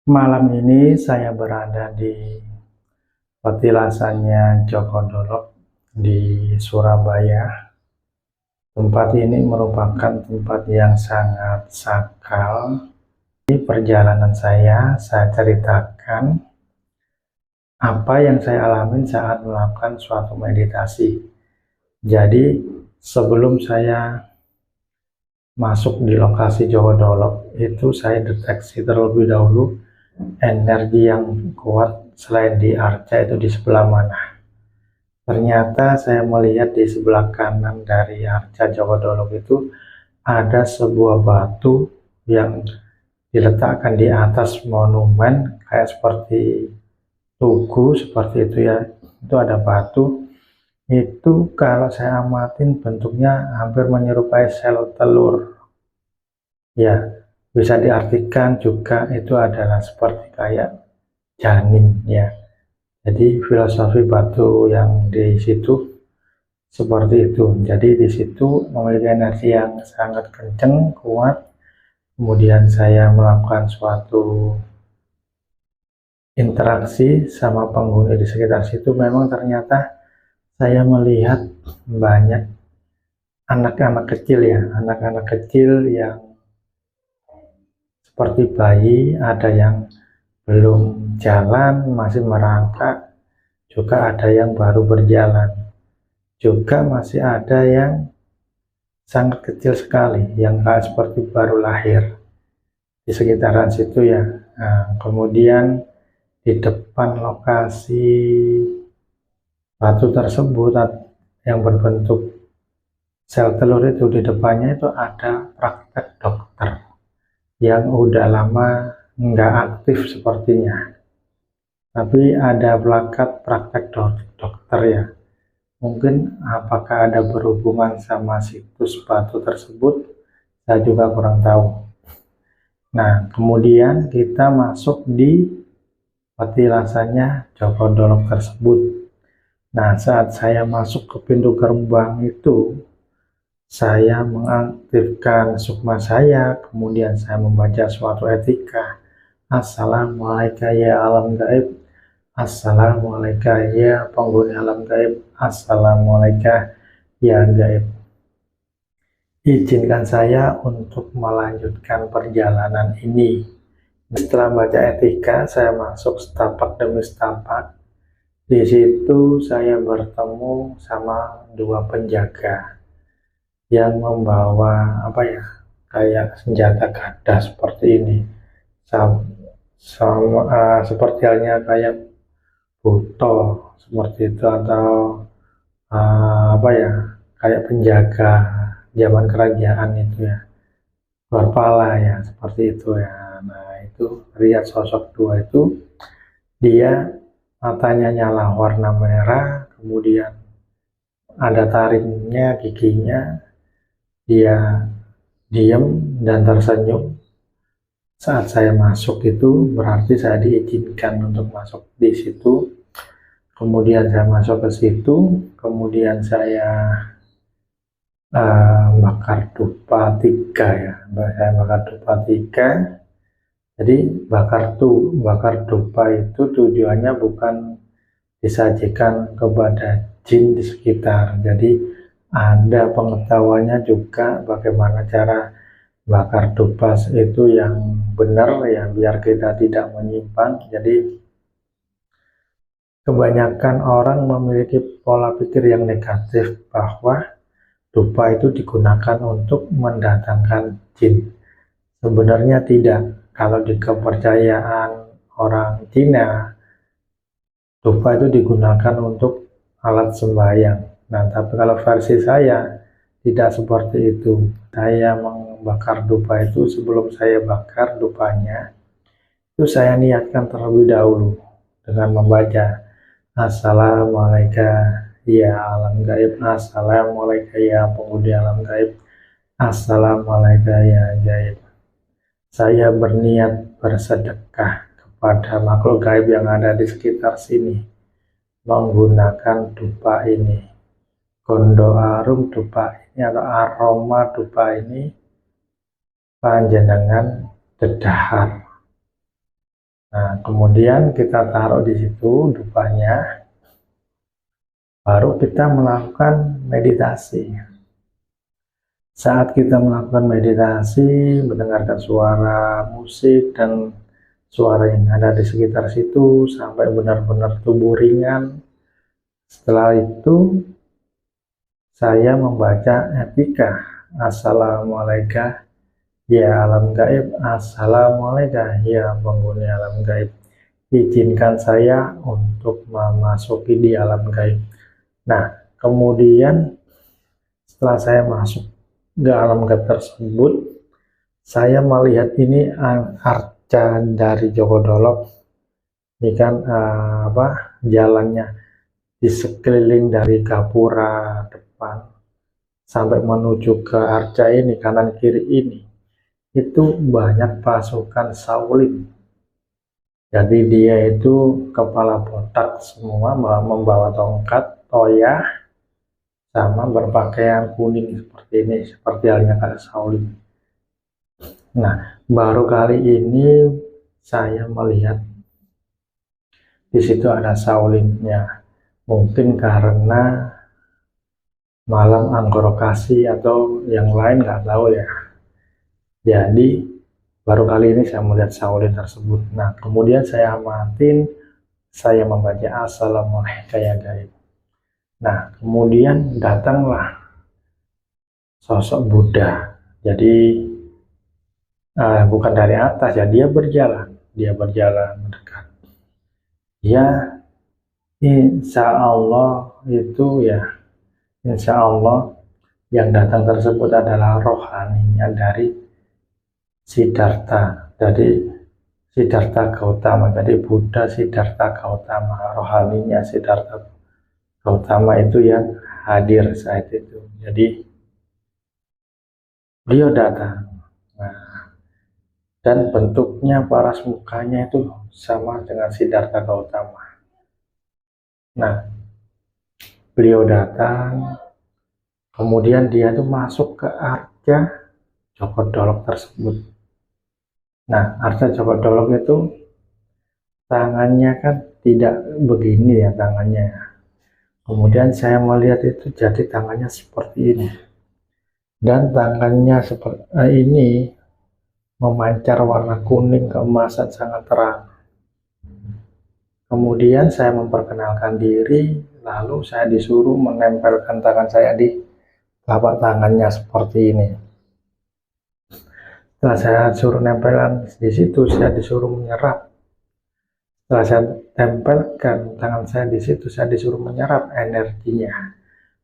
Malam ini saya berada di petilasannya Joko Dolok di Surabaya. Tempat ini merupakan tempat yang sangat sakral. Di perjalanan saya ceritakan apa yang saya alami saat melakukan suatu meditasi. Jadi sebelum saya masuk di lokasi Joko Dolok, itu saya deteksi terlebih dahulu energi yang kuat selain di arca itu di sebelah mana. Ternyata saya melihat di sebelah kanan dari arca Joko Dolok itu ada sebuah batu yang diletakkan di atas monumen kayak seperti tugu seperti itu ya. Itu ada batu, itu kalau saya amatin bentuknya hampir menyerupai sel telur ya. Bisa diartikan juga itu adalah seperti kayak janin ya. Jadi filosofi batu yang di situ seperti itu. Jadi di situ memiliki energi yang sangat kencang, kuat. Kemudian saya melakukan suatu interaksi sama penghuni di sekitar situ. Memang ternyata saya melihat banyak anak-anak kecil ya, anak-anak kecil yang seperti bayi, ada yang belum jalan, masih merangkak, juga ada yang baru berjalan, juga masih ada yang sangat kecil sekali, yang kayak seperti baru lahir di sekitaran situ ya. Nah, kemudian di depan lokasi batu tersebut yang berbentuk sel telur itu, di depannya itu ada praktek dokter yang udah lama nggak aktif sepertinya, tapi ada plakat praktek dokter ya. Mungkin apakah ada berhubungan sama situs batu tersebut, saya juga kurang tahu. Nah, kemudian kita masuk di petilasannya Joko Dolok tersebut. Nah, saat saya masuk ke pintu gerbang itu, saya mengaktifkan sukma saya, kemudian saya membaca suatu etika. Assalamualaikum ya alam gaib, assalamualaikum ya penghuni alam gaib, assalamualaikum ya gaib. Izinkan saya untuk melanjutkan perjalanan ini. Setelah baca etika, saya masuk setapak demi setapak. Di situ saya bertemu sama dua penjaga yang membawa apa ya, kayak senjata gada seperti ini. Seperti halnya kayak buto seperti itu, atau apa ya, kayak penjaga zaman kerajaan itu ya, berpala ya, seperti itu ya. Nah, itu lihat sosok dua itu, dia matanya nyala warna merah, kemudian ada taringnya, giginya, dia diam dan tersenyum. Saat saya masuk itu berarti saya diizinkan untuk masuk di situ. Kemudian saya masuk ke situ, kemudian saya bakar dupa 3 ya. Saya bakar dupa 3. Jadi bakar dupa itu tujuannya bukan disajikan kepada jin di sekitar. Jadi ada pengetahuannya juga bagaimana cara bakar dupa itu yang benar ya, biar kita tidak menyimpang. Jadi kebanyakan orang memiliki pola pikir yang negatif bahwa dupa itu digunakan untuk mendatangkan jin. Sebenarnya tidak. Kalau di kepercayaan orang Cina, dupa itu digunakan untuk alat sembahyang. Nah, tapi kalau versi saya tidak seperti itu. Saya membakar dupa itu, sebelum saya bakar dupanya, itu saya niatkan terlebih dahulu dengan membaca Assalamualaikum ya alam gaib, assalamualaikum ya penghuni alam gaib, assalamualaikum ya gaib. Saya berniat bersedekah kepada makhluk gaib yang ada di sekitar sini menggunakan dupa ini. Gondo arum dupa ini atau aroma dupa ini panjenengan dedahar Nah, kemudian kita taruh di situ dupanya, baru kita melakukan meditasi. Saat kita melakukan meditasi, mendengarkan suara musik dan suara yang ada di sekitar situ sampai benar-benar tubuh ringan. Setelah itu saya membaca etika. Assalamualaikum ya alam gaib, assalamualaikum ya penghuni alam gaib, izinkan saya untuk memasuki di alam gaib. Nah, kemudian setelah saya masuk ke alam gaib tersebut, saya melihat ini arca dari Joko Dolok. Ini kan jalannya di sekeliling dari gapura depan sampai menuju ke arca ini, kanan kiri ini, itu banyak pasukan Shaolin. Jadi dia itu kepala botak semua, membawa tongkat, toyah, sama berpakaian kuning seperti ini, seperti halnya kayak Shaolin. Nah, baru kali ini saya melihat di situ ada Shaolinnya. Mungkin karena malam anggorokasi atau yang lain, nggak tahu ya. Jadi baru kali ini saya melihat Shaolin tersebut. Nah, kemudian saya amatin, saya membaca assalamualaikum ya gaib. Nah, kemudian datanglah sosok Buddha. Jadi bukan dari atas ya, dia berjalan mendekat. Ya, insya Allah itu ya, insya Allah yang datang tersebut adalah rohaninya dari Siddhartha. Jadi Siddhartha Gautama, jadi Buddha Siddhartha Gautama, rohaninya Siddhartha Gautama itu yang hadir saat itu. Jadi beliau datang. Nah, dan bentuknya, paras mukanya itu sama dengan Siddhartha Gautama. Nah, beliau datang, kemudian dia tuh masuk ke arca Joko Dolok tersebut. Nah, arca Joko Dolok itu tangannya kan tidak begini ya tangannya. Kemudian saya melihat itu jadi tangannya seperti ini. Dan tangannya seperti ini memancar warna kuning keemasan sangat terang. Kemudian saya memperkenalkan diri, lalu saya disuruh menempelkan tangan saya di telapak tangannya seperti ini. Setelah saya suruh nempelan di situ, saya disuruh menyerap. Setelah saya tempelkan tangan saya di situ, saya disuruh menyerap energinya.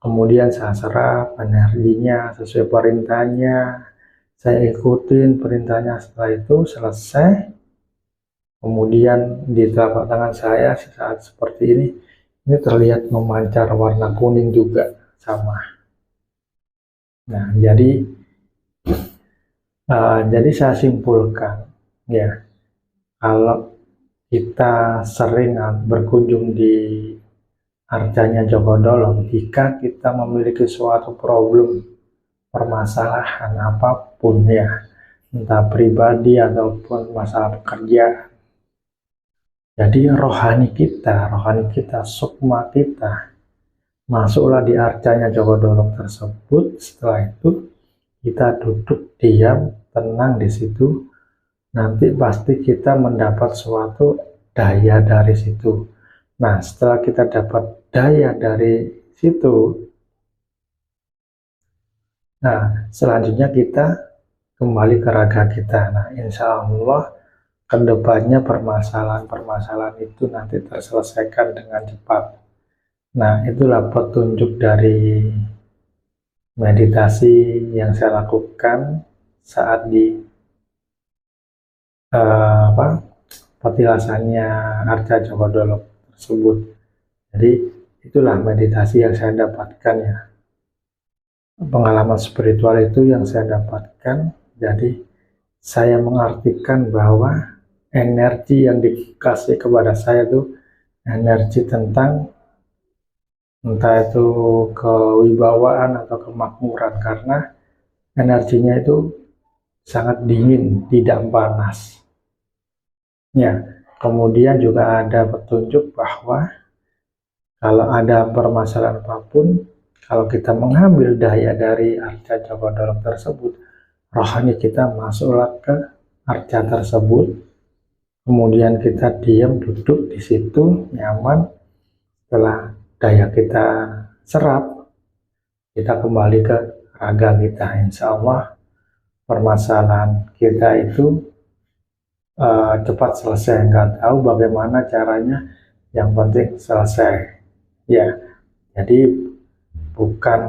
Kemudian saya serap energinya sesuai perintahnya. Saya ikutin perintahnya. Setelah itu selesai, kemudian di telapak tangan saya saat seperti ini terlihat memancar warna kuning juga sama. Nah, jadi saya simpulkan ya, kalau kita sering berkunjung di arcanya Joko Dolok, jika kita memiliki suatu problem, permasalahan apapun ya, entah pribadi ataupun masalah pekerjaan, jadi rohani kita, sukma kita, masuklah di arcanya Joko Dolok tersebut. Setelah itu kita duduk diam, tenang di situ. Nanti pasti kita mendapat suatu daya dari situ. Nah, setelah kita dapat daya dari situ, nah selanjutnya kita kembali ke raga kita. Nah, insya Allah kedepannya permasalahan-permasalahan itu nanti terselesaikan dengan cepat. Nah, itulah petunjuk dari meditasi yang saya lakukan saat di petilasannya arca Joko Dolok tersebut. Jadi itulah meditasi yang saya dapatkan ya, pengalaman spiritual itu yang saya dapatkan. Jadi saya mengartikan bahwa energi yang dikasih kepada saya itu energi tentang entah itu kewibawaan atau kemakmuran, karena energinya itu sangat dingin, tidak panas ya. Kemudian juga ada petunjuk bahwa kalau ada permasalahan apapun, kalau kita mengambil daya dari arca Jagodorong tersebut, rohani kita masuklah ke arca tersebut, kemudian kita diam duduk di situ nyaman. Setelah daya kita serap, kita kembali ke raga kita. Insya Allah permasalahan kita itu cepat selesai. Nggak tahu bagaimana caranya, yang penting selesai ya. Jadi bukan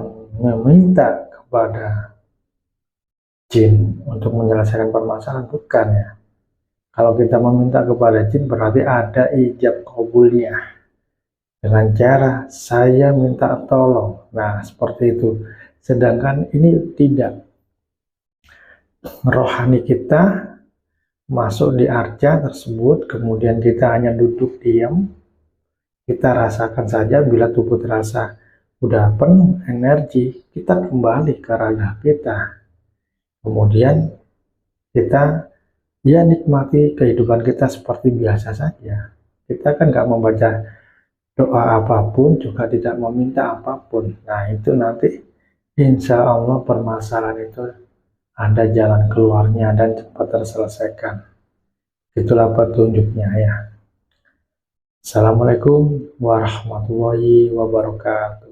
meminta kepada jin untuk menyelesaikan permasalahan, bukan ya. Kalau kita meminta kepada jin berarti ada ijab kabulnya dengan cara saya minta tolong. Nah seperti itu. Sedangkan ini tidak, rohani kita masuk di arca tersebut, kemudian kita hanya duduk diam, kita rasakan saja. Bila tubuh terasa udah penuh energi, kita kembali ke raga kita, kemudian kita ya nikmati kehidupan kita seperti biasa saja. Kita kan nggak membaca doa apapun, juga tidak meminta apapun. Nah itu nanti insya Allah permasalahan itu ada jalan keluarnya dan cepat terselesaikan. Itulah petunjuknya ya. Assalamualaikum warahmatullahi wabarakatuh.